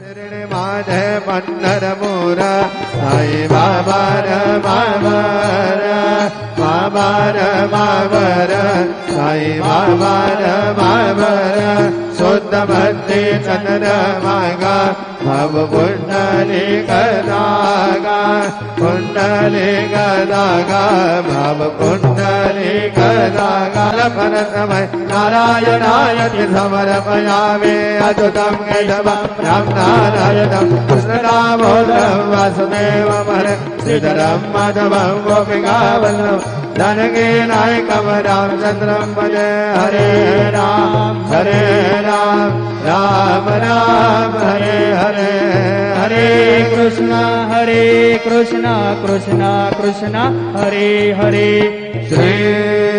शरण माझे पंढर मोर साई बाबार मावर बाबार मावर साई बाबार मावर शुद्ध भक्ती चंद्र मागा भव कुंडली गदागा कुंडली गदागा भव कुंडली गदागा लपन समय नारायणाय समर्पयामि अच्युतं केशवं राम नारायणं कृष्णदामोदरं वासुदेवं श्रीधरं माधवं गोपिकावल्लभं जानकी नायकं रामचन्द्रं भजे हरे राम राम राम हरे हरे हरे कृष्ण कृष्ण कृष्ण हरे हरे श्री